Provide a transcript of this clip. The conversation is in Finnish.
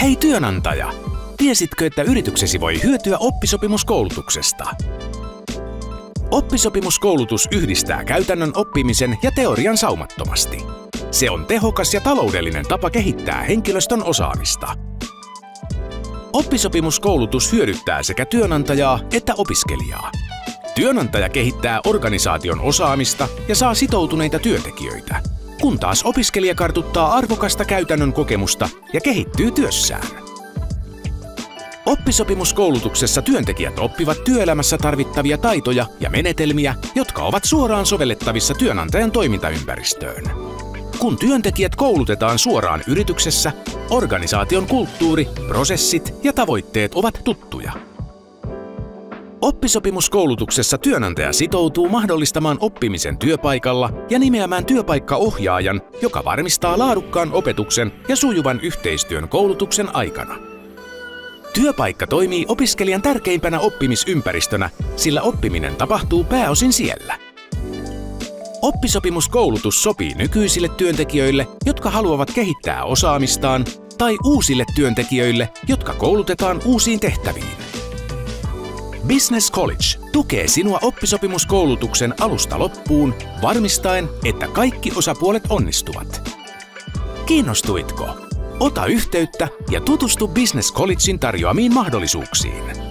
Hei työnantaja! Tiesitkö, että yrityksesi voi hyötyä oppisopimuskoulutuksesta? Oppisopimuskoulutus yhdistää käytännön oppimisen ja teorian saumattomasti. Se on tehokas ja taloudellinen tapa kehittää henkilöstön osaamista. Oppisopimuskoulutus hyödyttää sekä työnantajaa että opiskelijaa. Työnantaja kehittää organisaation osaamista ja saa sitoutuneita työntekijöitä, kun taas opiskelija kartuttaa arvokasta käytännön kokemusta ja kehittyy työssään. Oppisopimuskoulutuksessa työntekijät oppivat työelämässä tarvittavia taitoja ja menetelmiä, jotka ovat suoraan sovellettavissa työnantajan toimintaympäristöön. Kun työntekijät koulutetaan suoraan yrityksessä, organisaation kulttuuri, prosessit ja tavoitteet ovat tuttuja. Oppisopimuskoulutuksessa työnantaja sitoutuu mahdollistamaan oppimisen työpaikalla ja nimeämään työpaikkaohjaajan, joka varmistaa laadukkaan opetuksen ja sujuvan yhteistyön koulutuksen aikana. Työpaikka toimii opiskelijan tärkeimpänä oppimisympäristönä, sillä oppiminen tapahtuu pääosin siellä. Oppisopimuskoulutus sopii nykyisille työntekijöille, jotka haluavat kehittää osaamistaan, tai uusille työntekijöille, jotka koulutetaan uusiin tehtäviin. Business College tukee sinua oppisopimuskoulutuksen alusta loppuun, varmistaen, että kaikki osapuolet onnistuvat. Kiinnostuitko? Ota yhteyttä ja tutustu Business Collegein tarjoamiin mahdollisuuksiin.